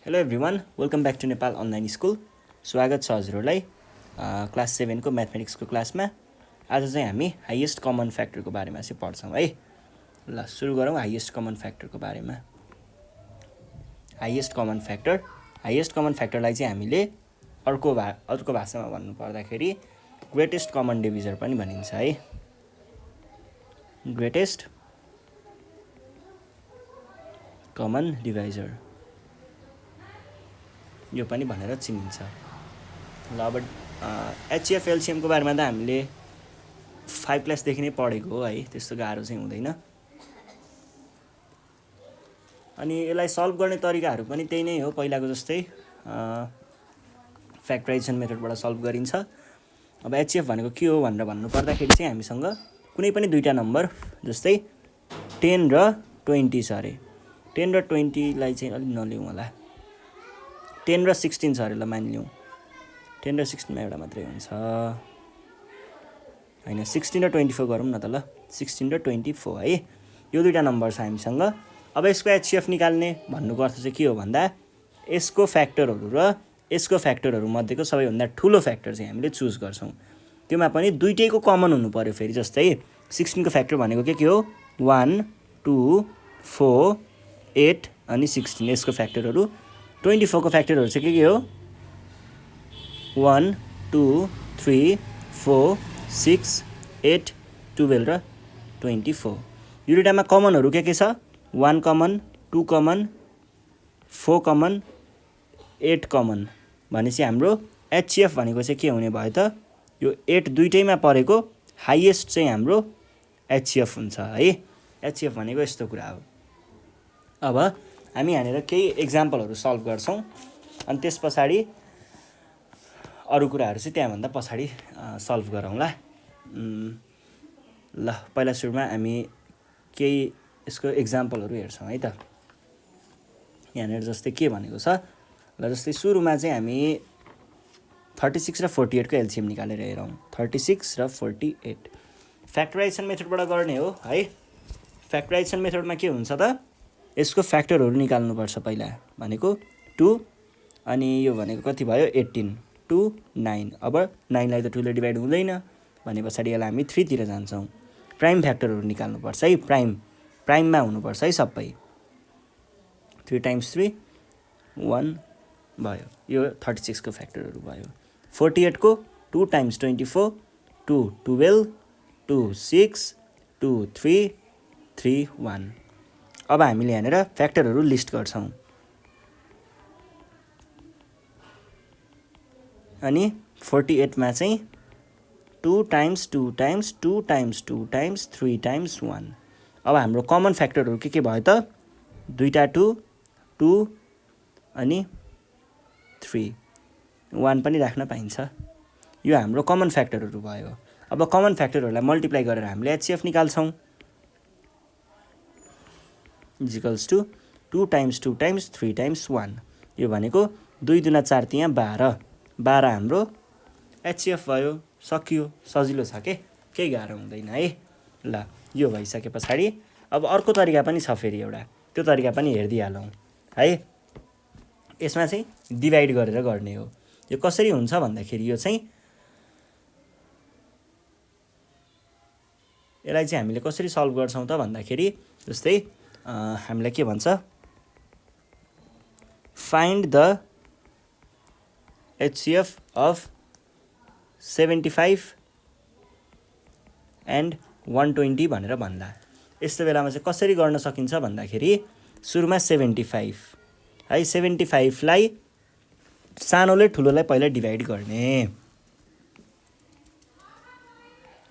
Hello everyone, welcome back to Nepal online school. स्वागत छ हजुरहरूलाई क्लास 7 को म्याथमेटिक्सको क्लासमा। आज चाहिँ हामी हाइएस्ट कमन फ्याक्टरको बारेमा चाहिँ पढ्छौँ है। ल सुरु गरौँ हाइएस्ट कमन फ्याक्टरको बारेमा। हाइएस्ट कमन फ्याक्टरलाई चाहिँ हामीले अर्को भाषामा भन्नु पर्दाखेरि ग्रेटेस्ट कमन डिभिजर पनि भनिन्छ है। ग्रेटेस्ट कमन डिभाइजर यो पनि भनेर चिनिन्छ। ल अब एचसिएफ एलसिएमको बारेमा त हामीले 5 क्लासदेखि नै पढेको हो है, त्यस्तो गाह्रो चाहिँ हुँदैन। अनि यसलाई सल्भ गर्ने तरिकाहरू पनि त्यही नै हो, पहिलाको जस्तै फ्याक्टराइजेसन मेथडबाट सल्भ गरिन्छ। अब एचसिएफ भनेको के हो भनेर भन्नु पर्दाखेरि चाहिँ हामीसँग कुनै पनि दुईवटा नम्बर जस्तै 10 र 20 छ अरे। 10 र 20लाई चाहिँ अलिक नलिउँ होला, 10 र 16 छ अरे। ल मानिलिउँ 10 र 16मा एउटा मात्रै हुन्छ होइन, 16 र 24 गरौँ न त। ल 16 र 24 है, यो दुईवटा नम्बर छ हामीसँग। अब यसको एचसिएफ निकाल्ने भन्नुको अर्थ चाहिँ के हो भन्दा यसको फ्याक्टरहरू र यसको फ्याक्टरहरू मध्येको सबैभन्दा ठुलो फ्याक्टर चाहिँ हामीले चुज गर्छौँ। त्योमा पनि दुईटैको कमन हुनु पर्यो। फेरि जस्तै 16 को फ्याक्टर भनेको के हो, 1 2 4 8 अनि 16 यसको फ्याक्टरहरू। 24 को फ्याक्टरहरू चाहिँ के हो, 1 2 3 4 6 8 12 र 24। यो दुईटामा कमनहरू के छ, 1 कमन 2 कमन 4 कमन 8 कमन भनेपछि हाम्रो एचसिएफ भनेको चाहिँ के हुने भयो त, यो 8 दुईटैमा परेको हाइएस्ट चाहिँ हाम्रो एचसिएफ हुन्छ है। एचसिएफ भनेको यस्तो कुरा हो। अब हामी यहाँनिर केही एक्जाम्पलहरू सल्भ गर्छौँ अनि त्यस पछाडि अरू कुराहरू चाहिँ त्यहाँभन्दा पछाडि सल्भ गरौँला। ल पहिला सुरुमा हामी केही यसको एक्जाम्पलहरू हेर्छौँ है त। यहाँनिर जस्तै के भनेको छ, ल जस्तै सुरुमा चाहिँ हामी 36 र 48 को एलसिएम निकालेर हेरौँ। 36 र 48 फ्याक्टराइजेसन मेथडबाट गर्ने हो है। फ्याक्टराइजेसन मेथडमा के हुन्छ त, यसको फ्याक्टरहरू निकाल्नुपर्छ पहिला, भनेको 2 अनि यो भनेको कति भयो 18 2 9। अब 9लाई त 2 ले डिभाइड हुँदैन भने पछाडि यसलाई हामी 3 तिर जान्छौँ। प्राइम फ्याक्टरहरू निकाल्नुपर्छ है, प्राइममा हुनुपर्छ है सबै। 3 टाइम्स 3 1 भयो, यो 36 को फ्याक्टरहरू भयो। 48 को 2 टाइम्स 24 2 12 2 6 2 3 3 1। अब हामीले यहाँनिर फ्याक्टरहरू लिस्ट गर्छौँ। अनि 48 मा चाहिँ 2 times 2 times 2 times 2 times 3 times 1। अब हाम्रो कमन फ्याक्टरहरू के भयो त, दुईवटा 2 2 अनि 3 1 पनि राख्न पाइन्छ। यो हाम्रो कमन फ्याक्टरहरू भयो। अब कमन फ्याक्टरहरूलाई मल्टिप्लाई गरेर हामीले एचसिएफ निकाल्छौँ। Is equals to 2 times 2 times 3 times 1। यो भनेको 2 दुना 4 तिया 12 12 हाम्रो एचसिएफ भयो। सकियो, सजिलो छ के, केही गाह्रो हुँदैन है। ल यो भइसके पछाडि अब अर्को तरिका पनि छ फेरि एउटा, त्यो तरिका पनि हेरिदिइहालौँ है। यसमा चाहिँ डिभाइड गरेर गर्ने हो। यो कसरी हुन्छ भन्दाखेरि यो चाहिँ यसलाई चाहिँ हामीले कसरी सल्भ गर्छौँ त भन्दाखेरि जस्तै हामीलाई के भन्छ, find the HCF of 75 and 120 भनेर भन्दा यस्तो बेलामा चाहिँ कसरी गर्न सकिन्छ भन्दाखेरि सुरुमा 75 है, 75लाई सानोले ठुलोलाई पहिला डिभाइड गर्ने।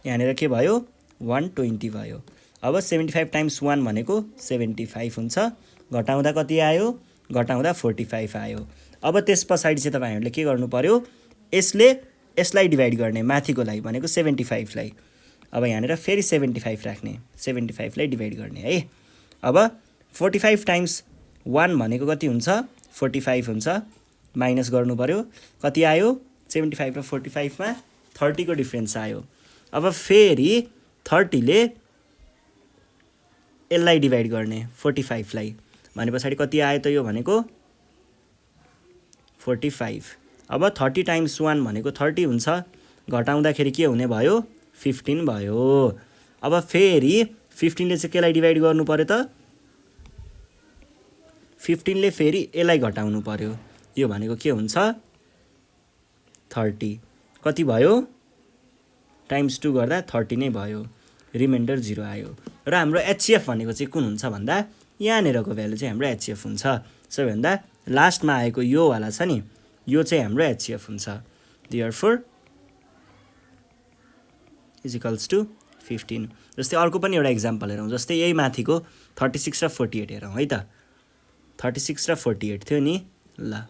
यहाँनिर के भयो 120 भयो। अब 75 टाइम्स 1 भनेको 75 हुन्छ। घटाउँदा कति आयो, घटाउँदा 45 आयो। अब त्यस पछाडि चाहिँ तपाईँहरूले के गर्नु पर्यो, यसलाई डिभाइड गर्ने, माथिकोलाई भनेको 75लाई। अब यहाँनिर फेरि 75 राख्ने, 75लाई डिभाइड गर्ने है। अब 45 टाइम्स 1 भनेको कति हुन्छ, 45 हुन्छ। माइनस गर्नु पर्यो, कति आयो 75 र 45मा 30 को डिफ्रेन्स आयो। अब फेरि 30ले यसलाई डिभाइड गर्ने 45लाई भने पछाडि कति आयो त, यो भनेको 45। अब 30 टाइम्स 1 भनेको 30 हुन्छ, घटाउँदाखेरि के हुने भयो 15 भयो। अब फेरि 15 ले चाहिँ केलाई डिभाइड गर्नु पर्यो त 15 ले फेरि यसलाई घटाउनु पर्यो, यो भनेको के हुन्छ 30। कति भयो टाइम्स 2 गर्दा 30 नै भयो, रिमाइन्डर 0 आयो। र हाम्रो एचसीएफ भनेको चाहिँ कुन हुन्छ भन्दा यहाँनिरको भ्यालु चाहिँ हाम्रो एचसीएफ हुन्छ। सबैभन्दा लास्टमा आएको यो वाला छ नि, यो चाहिँ हाम्रो एचसीएफ हुन्छ। Therefore is equals to 15। जस्तै अर्को पनि एउटा इक्जाम्पल हेरौँ, जस्तै यही माथिको 36 र 48 हेरौँ है त। 36 र 48 थियो नि, ल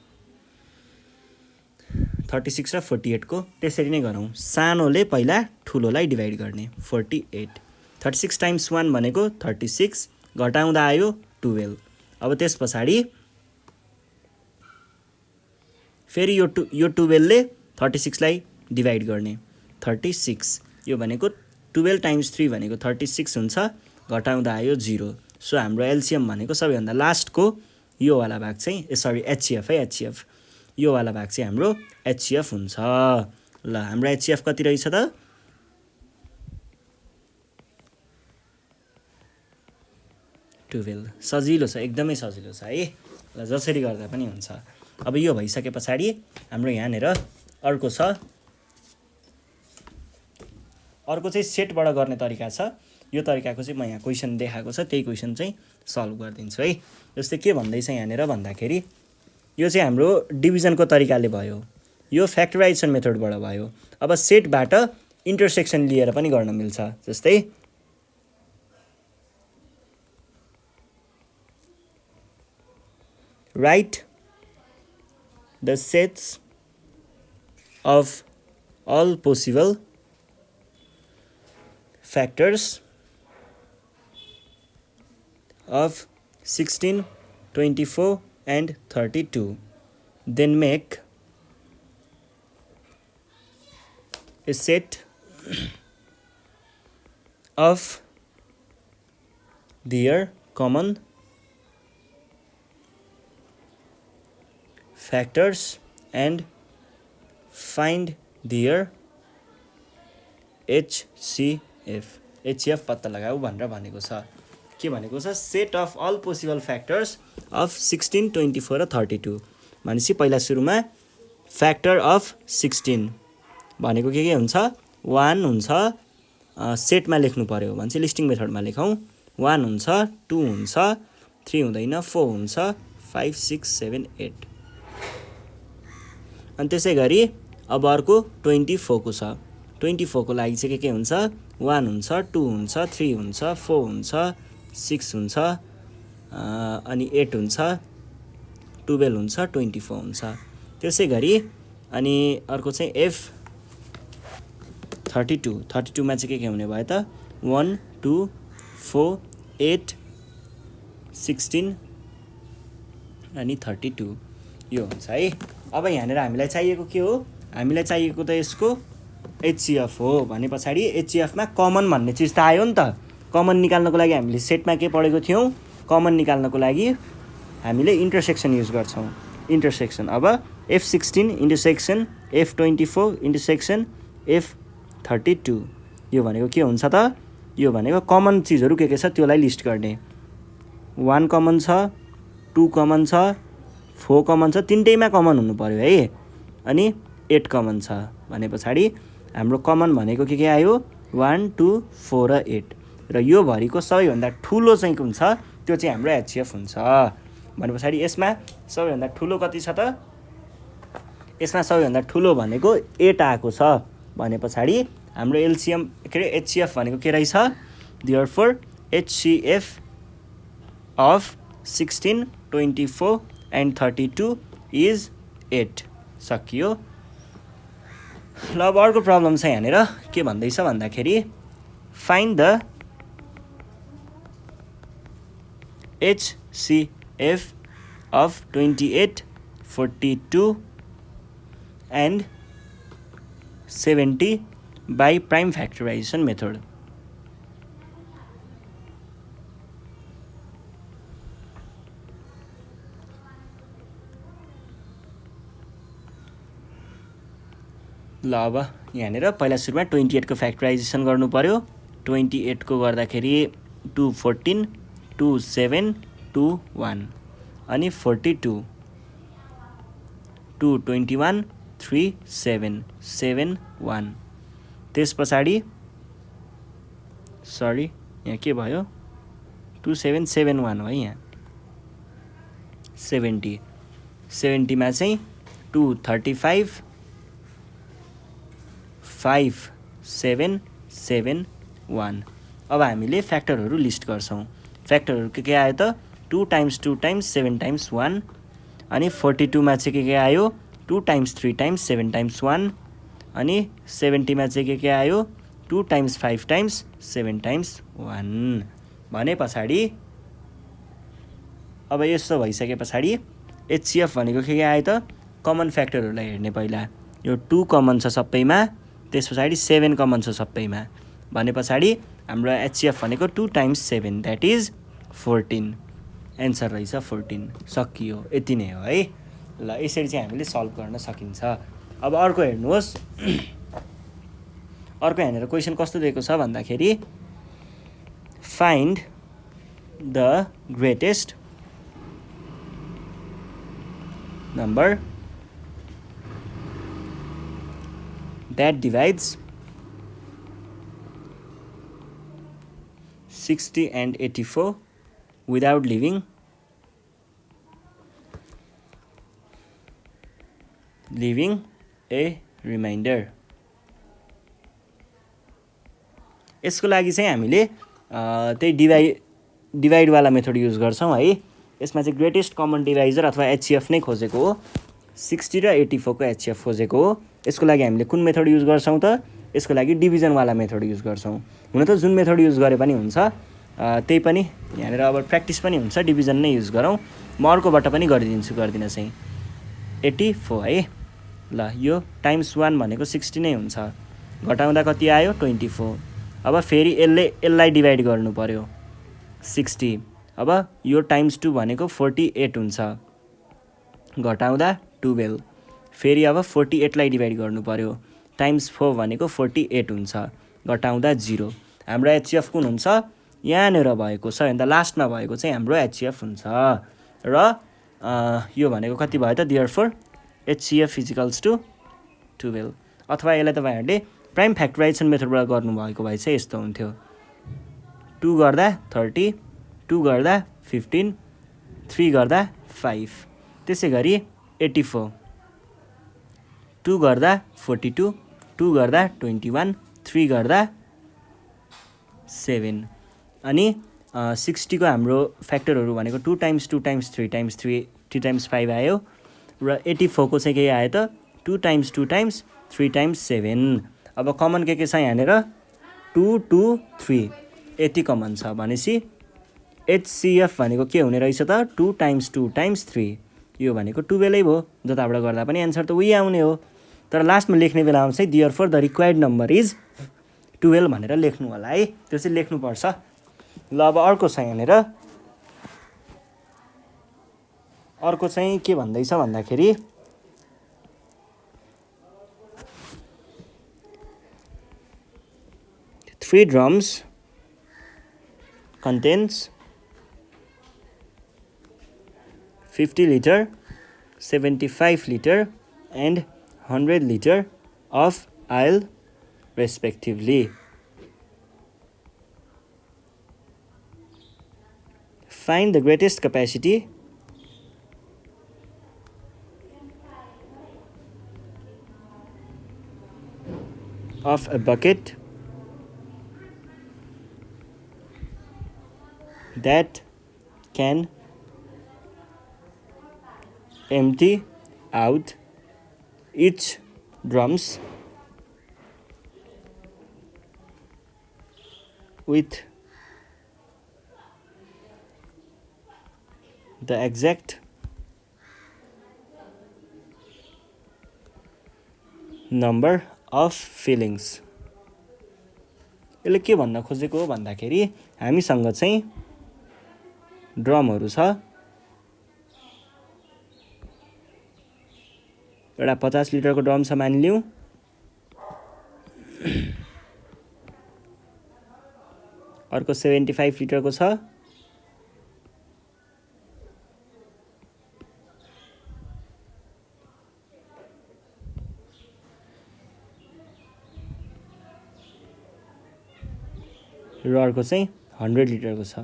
36 र 48 को त्यसरी नै गरौँ, सानोले पहिला ठुलोलाई डिभाइड गर्ने 48। 36 टाइम्स 1 भनेको 36, घटाउँदा आयो 12। अब त्यस पछाडि फेरि यो 12 ले 36 लाई डिभाइड गर्ने 36, यो भनेको 12 टाइम्स 3 भनेको 36 हुन्छ, घटाउँदा आयो 0। सो हाम्रो एलसीएम भनेको सबैभन्दा लास्टको यो वाला भाग चाहिँ सरी एचसीएफ है, एचसीएफ यो वाला भाग चाहिँ हाम्रो एचसीएफ हुन्छ। ल हाम्रो एचसीएफ कति रहेछ त 12। सजिलो छ, एकदमै सजिलो छ है। ल जसरी गर्दा पनि हुन्छ। अब यो भइसके पछाडि हाम्रो यहाँनिर अर्को छ, अर्को चाहिँ सेटबाट गर्ने तरिका छ। यो तरिकाको चाहिँ म यहाँ क्वेसन देखाएको छ, त्यही क्वेसन चाहिँ सल्भ गरिदिन्छु है। जस्तै के भन्दैछ यहाँनिर भन्दाखेरि यो चाहिँ हाम्रो डिभिजनको तरिकाले भयो, यो फ्याक्टराइजेसन मेथडबाट भयो। अब सेटबाट इन्टरसेक्सन लिएर पनि गर्न मिल्छ। जस्तै write the sets of all possible factors of 16, 24 and 32, then make a set of their common factors and find their HCF. HCF पत्ता लगाऊ भनेर भनेको छ। के भनेको छ set of all possible factors of 16, 24 र 32 भनेपछि पहिला सुरुमा फ्याक्टर अफ 16 भनेको के हुन्छ 1 हुन्छ, सेटमा लेख्नु पर्यो भने चाहिँ लिस्टिङ मेथडमा लेखौँ। 1 हुन्छ, 2 हुन्छ, 3 हुँदैन, 4 हुन्छ, 5, 6, 7, 8। अनि त्यसै गरी अब अर्को 24 को छ। 24 को लागि चाहिँ के हुन्छ 1 हुन्छ, 2 हुन्छ, 3 हुन्छ, 4 हुन्छ, 6 हुन्छ, अनि 8 हुन्छ, 12 हुन्छ, 24 हुन्छ। त्यसै गरी अनि अर्को चाहिँ F32 मा चाहिँ के हुने भयो त 1, 2, 4, 8, 16 अनि 32 यो हुन्छ है। अब यहाँनिर हामीलाई चाहिएको के हो, हामीलाई चाहिएको त यसको एचसीएफ हो भने पछाडि एचसीएफमा कमन भन्ने चिज त आयो नि त। कमन निकाल्नको लागि हामीले सेटमा के पढेको थियौँ, कमन निकाल्नको लागि हामीले इन्टरसेक्सन युज गर्छौँ। इन्टरसेक्सन अब F16 intersection F24 intersection F32 यो भनेको के हुन्छ त, यो भनेको कमन चिजहरू के छ त्योलाई लिस्ट गर्ने। 1 कमन छ, 2 कमन छ, 4 कमन छ, तिनटैमा कमन हुनु पर्यो है। अनि 8 कमन छ भने पछाडि हाम्रो कमन भनेको के आयो 1, 2, 4 र 8 र यो भरिको सबैभन्दा ठुलो चाहिँ कुन छ त्यो चाहिँ हाम्रो एचसीएफ हुन्छ भने पछाडि यसमा सबैभन्दा ठुलो कति छ त, यसमा सबैभन्दा ठुलो भनेको 8 आएको छ भने पछाडि हाम्रो एलसीएम के अरे एचसीएफ भनेको के रहेछ, therefore HCF of 16, 24 and 32 is 8। सकियो। ल अब अर्को प्रब्लम छ यहाँनिर के भन्दैछ भन्दाखेरि find the HCF of 28, 42 and 70 by prime factorization method। ल अब यहाँनिर पहिला सुरुमा 28 को फ्याक्टराइजेसन गर्नु पर्यो। 28 को गर्दाखेरि 2 14 2 7 2 1 अनि 42 2 21 3 7 7 1। त्यस पछाडि सरी यहाँ के भयो 2 7 7 1 हो यहाँ 70 70 मा चाहिँ 2 35 5 7 7 1। अब हामीले फ्याक्टरहरू लिस्ट गर्छौँ। फ्याक्टरहरू के आयो त 2 टाइम्स 2 टाइम्स 7 टाइम्स 1 अनि 42 मा चाहिँ के आयो 2 टाइम्स 3 टाइम्स 7 टाइम्स 1 अनि 70 मा चाहिँ के आयो 2 टाइम्स 5 टाइम्स 7 टाइम्स 1 भने पछाडि अब यस्तो भइसके पछाडि एचसीएफ भनेको के आयो त कमन फ्याक्टरहरूलाई हेर्ने। पहिला यो 2 कमन छ सबैमा, त्यस पछाडि 7 कमन छ सबैमा भने पछाडि हाम्रो एचसीएफ भनेको 2 टाइम्स 7 द्याट इज 14। एन्सर रहेछ 14। सकियो, यति नै हो है। ल यसरी चाहिँ हामीले सल्भ गर्न सकिन्छ। अब अर्को हेर्नुहोस् अर्को यहाँनिर क्वेसन कस्तो दिएको छ भन्दाखेरि find the greatest number that divides 60 and 84 without leaving a remainder। यसको लागि चाहिँ हामीले त्यही डिभाइडवाला मेथड युज गर्छौँ है। यसमा चाहिँ ग्रेटेस्ट कमन डिभाइजर अथवा एचसीएफ नै खोजेको हो। 60 र 84 को एचसीएफ खोजेको हो। यसको लागि हामीले कुन मेथड युज गर्छौँ त यसको लागि डिभिजनवाला मेथड युज गर्छौँ। हुन त जुन मेथड युज गरे पनि हुन्छ, त्यही पनि यहाँनिर अब प्र्याक्टिस पनि हुन्छ, डिभिजन नै युज गरौँ। म अर्कोबाट पनि गरिदिन चाहिँ 84 है। ल यो टाइम्स 1 भनेको 60 नै हुन्छ, घटाउँदा कति आयो 24। अब फेरि यसलाई डिभाइड गर्नु पर्यो 60। अब यो टाइम्स 2 भनेको 48 हुन्छ, घटाउँदा 12। फेरि अब 48 लाई डिभाइड गर्नु पर्यो टाइम्स 4 भनेको 48 हुन्छ, घटाउँदा 0। हाम्रो एचसीएफ कुन हुन्छ यहाँनिर भएको छ, अन्त लास्टमा भएको चाहिँ हाम्रो एचसीएफ हुन्छ। र यो भनेको कति भयो त देयरफोर एचसीएफ इजिकल्स टु 12। अथवा यसलाई तपाईँहरूले प्राइम फ्याक्टराइजेसन मेथडबाट गर्नुभएको भए चाहिँ यस्तो हुन्थ्यो 2 गर्दा 30, 2 गर्दा 15, 3 गर्दा 5। त्यसै गरी 84 2 गर्दा 42, 2 गर्दा 21, 3 गर्दा 7। अनि 60 को हाम्रो फ्याक्टरहरू भनेको 2 टाइम्स 2 टाइम्स 3 टाइम्स 3 3 टाइम्स 5 आयो। र 84 को चाहिँ के आयो त 2 टाइम्स 2 टाइम्स 3 टाइम्स 7। अब कमन के छ यहाँनिर 2 2 3 यति कमन छ भनेपछि एचसीएफ भनेको के हुने रहेछ त 2 टाइम्स 2 टाइम्स 3। यो भनेको 12 भयो, जताबाट गर्दा पनि एन्सर त उही आउने हो। तर लास्टमा लेख्ने बेलामा चाहिँ therefore the required number is 12 भनेर लेख्नु होला है, त्यो चाहिँ लेख्नुपर्छ। ल अब अर्को छ यहाँनिर, अर्को चाहिँ के भन्दैछ भन्दाखेरि 3 drums contains 50 liter, 75 liter and 100 liter of oil respectively. Find the greatest capacity of a bucket that can empty out each drums with the exact number of fillings। यसले के भन्न खोजेको हो भन्दाखेरि हामीसँग चाहिँ ड्रमहरू छ, एउटा 50 लिटरको ड्रम छ मानिलिउँ, अर्को 75 लिटरको छ। र अर्को चाहिँ 100 लिटरको छ।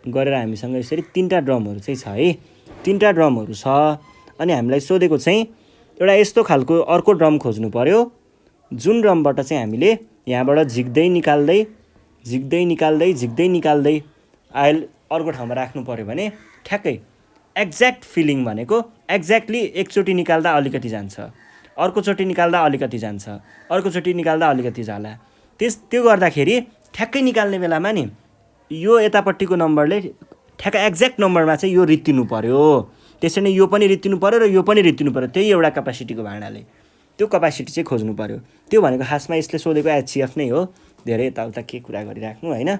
गरेर हामीसँग यसरी 3टा ड्रमहरू चाहिँ छ है। 3टा ड्रमहरू छ अनि हामीलाई सोधेको चाहिँ एउटा यस्तो खालको अर्को ड्रम खोज्नु पर्यो जुन ड्रमबाट चाहिँ हामीले यहाँबाट झिक्दै निकाल्दै आयल अर्को ठाउँमा राख्नु पर्यो भने ठ्याक्कै एक्ज्याक्ट फिलिङ भनेको एक्ज्याक्टली एकचोटि निकाल्दा अलिकति जान्छ, अर्कोचोटि निकाल्दा अलिकति जान्छ, अर्कोचोटि निकाल्दा अलिकति जाला। त्यो गर्दाखेरि ठ्याक्कै निकाल्ने बेलामा नि यो यतापट्टिको नम्बरले ठ्याक्कै एक्ज्याक्ट नम्बरमा चाहिँ यो रित्तिनु पर्यो। त्यसरी नै यो पनि रित्तिनु पर्यो र यो पनि रित्तिनु पर्यो त्यही एउटा क्यापासिटीको भाँडाले। त्यो क्यापासिटी चाहिँ खोज्नु पर्यो। त्यो भनेको खासमा यसले सोधेको HCF नै हो। धेरै यताउता के कुरा गरिराख्नु होइन।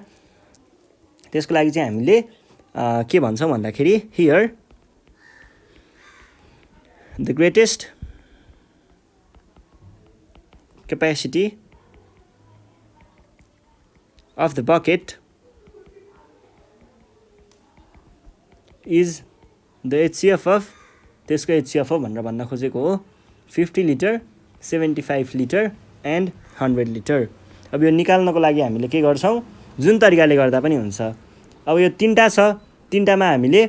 त्यसको लागि चाहिँ हामीले के भन्छौँ भन्दाखेरि here the greatest capacity of the bucket is the HCF of त्यसको HCF हो भनेर भन्न खोजेको हो 50 लिटर 75 लिटर एन्ड 100 लिटर। अब यो निकाल्नको लागि हामीले के गर्छौँ जुन तरिकाले गर्दा पनि हुन्छ। अब यो 3टा छ, 3टामा हामीले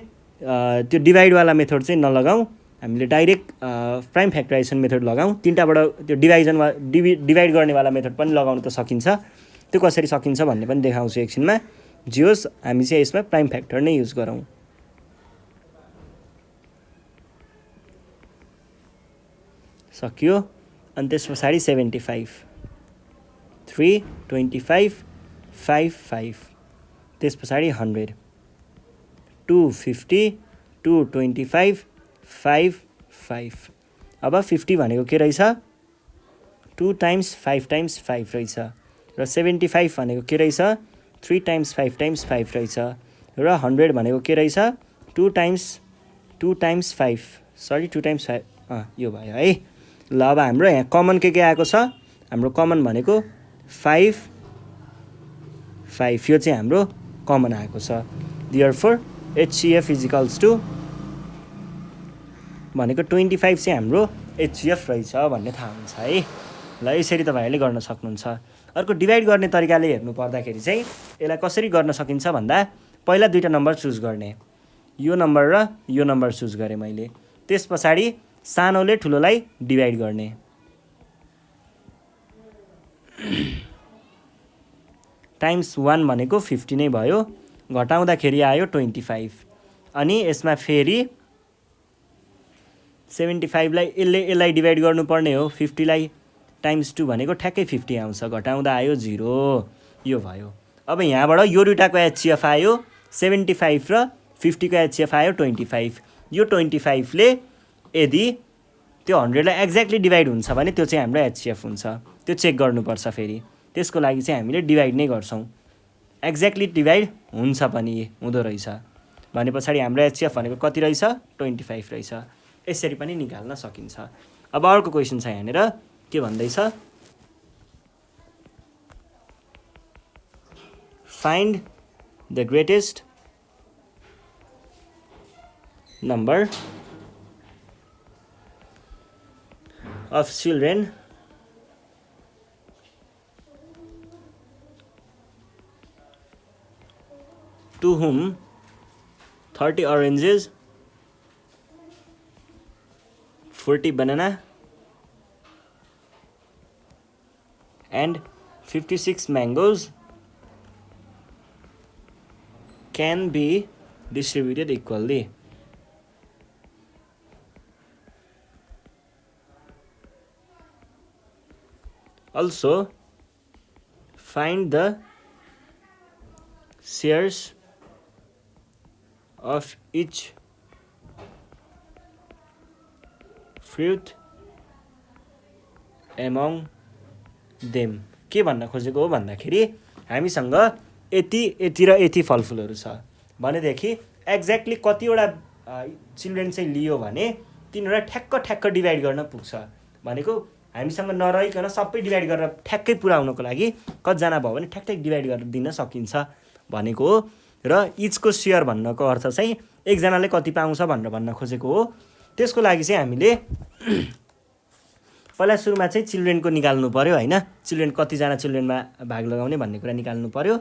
त्यो डिभाइडवाला मेथड चाहिँ नलगाउँ, हामीले डाइरेक्ट प्राइम फ्याक्टराइजेसन मेथड लगाउँ। 3टाबाट त्यो डिभाइड गर्नेवाला मेथड पनि लगाउन त सकिन्छ। त्यो कसरी सकिन्छ भन्ने पनि देखाउँछु एकछिनमा। जे होस् हामी चाहिँ यसमा प्राइम फ्याक्टर नै युज गरौँ। सकियो। अनि त्यस पछाडि 75 3 25 5 5 त्यस पछाडि 100 250 225 5 5। अब 50 भनेको के रहेछ 2 टाइम्स 5 टाइम्स 5 रहेछ र 75 भनेको के रहेछ 3 टाइम्स 5 टाइम्स 5 रहेछ र 100 भनेको के रहेछ 2 टाइम्स 5 सरी 2 टाइम्स 5 यो भयो है। ल अब हाम्रो यहाँ कमन के आएको छ हाम्रो कमन भनेको 5 5 यो चाहिँ हाम्रो कमन आएको छ। Therefore HCF is equals to भनेको 25 चाहिँ हाम्रो HCF रहेछ भन्ने थाहा हुन्छ है। ल यसरी तपाईँहरूले गर्न सक्नुहुन्छ। अर्को डिभाइड गर्ने तरिकाले हेर्नु पर्दाखेरि चाहिँ यसलाई कसरी गर्न सकिन्छ भन्दा पहिला 2टा नम्बर चुज गर्ने, यो नम्बर र यो नम्बर चुज गरेँ मैले। त्यस पछाडि सानोले ठुलोलाई डिभाइड गर्ने। टाइम्स 1 भनेको 50 नै भयो, घटाउँदाखेरि आयो 25। अनि यसमा फेरि 75 लाई यसलाई डिभाइड गर्नुपर्ने हो। 50 लाई टाइम्स 2 भनेको ठ्याक्कै 50 आउँछ, घटाउँदा आयो 0 यो भयो। अब यहाँबाट यो दुईटाको HCF आयो 75 र 50 को HCF आयो 25। यो 25 ले यदि त्यो 100 लाई एक्ज्याक्टली डिभाइड हुन्छ भने त्यो चाहिँ हाम्रो HCF हुन्छ। त्यो चेक गर्नुपर्छ फेरि। त्यसको लागि चाहिँ हामीले डिभाइड नै गर्छौँ। एक्ज्याक्टली डिभाइड हुन्छ पनि हुँदो रहेछ भने पछाडि हाम्रो HCF भनेको कति रहेछ 25 रहेछ। यसरी पनि निकाल्न सकिन्छ। अब अर्को क्वेसन छ यहाँनिर के भन्दैछ find the greatest number of children to whom 30 oranges, 40 banana and 56 mangoes can be distributed equally. Also, find the shares of each fruit among them. के भन्न खोजेको हो भन्दाखेरि हामीसँग यति र यति फलफुलहरू छ भनेदेखि एक्ज्याक्टली कतिवटा चिल्ड्रेन चाहिँ लियो भने तिनीहरूलाई ठ्याक्क डिभाइड गर्न पुग्छ। भनेको हामीसँग नरहिकन सबै डिभाइड गरेर ठ्याक्कै पुऱ्याउनको लागि कतिजना भयो भने ठ्याक्कै डिभाइड गरेर दिन सकिन्छ भनेको हो र इचको सेयर भन्नको अर्थ चाहिँ एकजनाले कति पाउँछ भनेर भन्न खोजेको हो। त्यसको लागि चाहिँ हामीले पहिला सुरुमा चाहिँ चिल्ड्रेनको निकाल्नु पर्यो हैन, चिल्ड्रेन कतिजना चिल्ड्रेनमा भाग लगाउने भन्ने कुरा निकाल्नु पर्यो।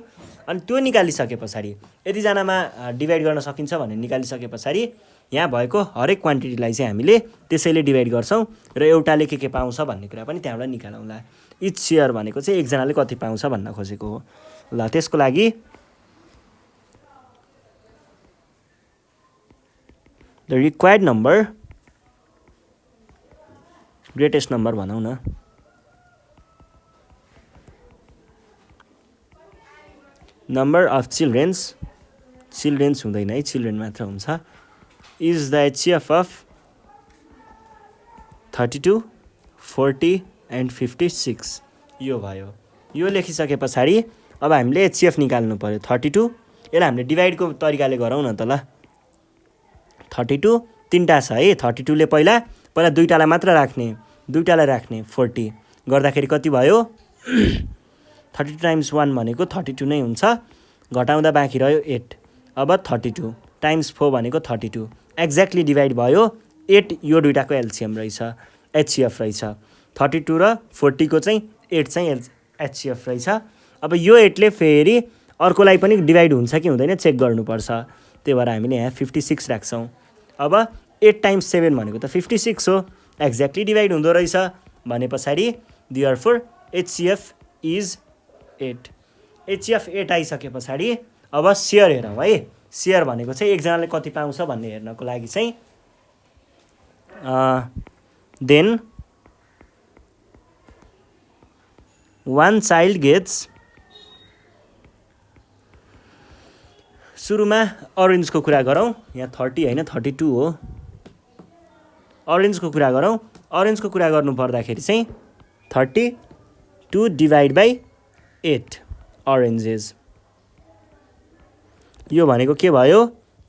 अनि त्यो निकालिसके पछाडि यतिजनामा डिभाइड गर्न सकिन्छ भनेर निकालिसके पछाडि यहाँ भएको हरेक क्वान्टिटीलाई चाहिँ हामीले त्यसैले डिभाइड गर्छौँ र एउटाले के पाउँछ भन्ने कुरा पनि त्यहाँबाट निकालौँला। इच सेयर भनेको चाहिँ एकजनाले कति पाउँछ भन्न खोजेको हो। ल त्यसको लागि the required number, greatest number भनौँ न, नम्बर अफ चिल्ड्रेन्स हुँदैन है, चिल्ड्रेन मात्र हुन्छ, is the HCF of 32, 40 and 56 यो भयो। यो लेखिसके पछाडि अब हामीले एचसिएफ निकाल्नु पर्यो 32। यसलाई हामीले डिभाइडको तरिकाले गरौँ न त ल। 32 तीनटा छ है, 32 ले पहिला दुईटालाई मात्र राख्ने, दुईटालाई राख्ने 40 गर्दाखेरि कति भयो 32 टाइम्स 1 भनेको 32 नै हुन्छ, घटाउँदा बाँकी रह्यो 8। अब 32 टाइम्स 4 भनेको 32 एक्ज्याक्टली डिभाइड भयो 8। यो दुईटाको एलसिएम रहेछ, एचसिएफ रहेछ। 32 र 40 को चाहिँ 8 चाहिँ एचसिएफ रहेछ। अब यो 8 ले फेरि अर्कोलाई पनि डिभाइड हुन्छ कि हुँदैन चेक गर्नुपर्छ, त्यही भएर हामीले यहाँ 56 राख्छौँ। अब 8 टाइम्स 7 भनेको त 56 हो, एक्ज्याक्टली डिभाइड हुँदो रहेछ भने पछाडि देयरफोर एचसिएफ इज 8। एचसिएफ 8 आइसके पछाडि अब सेयर हेरौँ है। सेयर भनेको चाहिँ एकजनाले कति पाउँछ भन्ने हेर्नको लागि चाहिँ देन वान चाइल्ड गेट्स, सुरुमा अरेन्जको कुरा गरौँ, यहाँ 30 होइन 32 हो। अरेन्जको कुरा गरौँ, अरेन्जको कुरा गर्नु पर्दाखेरि चाहिँ 32 डिभाइड बाई 8 अरेन्जेस। यो भनेको के भयो,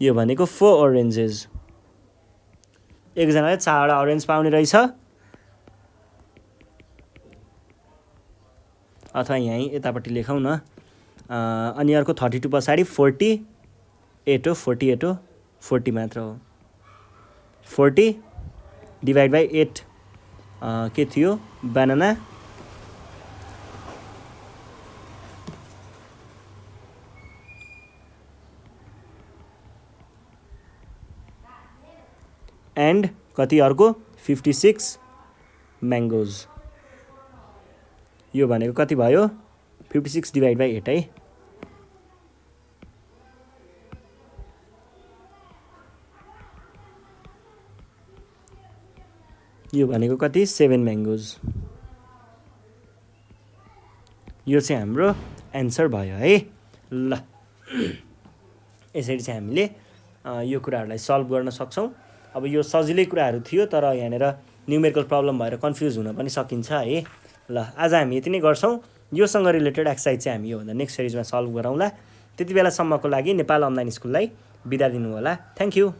यो भनेको 4 अरेन्जेस। एकजनाले 4वटा अरेन्ज पाउने रहेछ, अथवा यहीँ यतापट्टि लेखौँ न। अनि अर्को 32 पछाडि 48 हो, 48 हो, 40 मात्र हो। 40 डिभाइड बाई 8 के थियो, बनाना। एन्ड कति अर्को 56 म्याङ्गोज। यो भनेको कति भयो 56 डिभाइड बाई 8 है। यो भनेको कति 7 म्याङ्गोज। यो चाहिँ हाम्रो एन्सर भयो है। ल यसरी चाहिँ हामीले यो कुराहरूलाई सल्भ गर्न सक्छौँ। अब यो सजिलै कुराहरू थियो, तर यहाँनिर न्युमेरिकल प्रब्लम भएर कन्फ्युज हुन पनि सकिन्छ है। ल आज हामी यति नै गर्छौँ। योसँग रिलेटेड एक्सर्साइज चाहिँ हामी योभन्दा नेक्स्ट सिरिजमा सल्भ गरौँला। त्यति बेलासम्मको लागि नेपाल अनलाइन स्कुललाई बिदा दिनु होला। Thank you.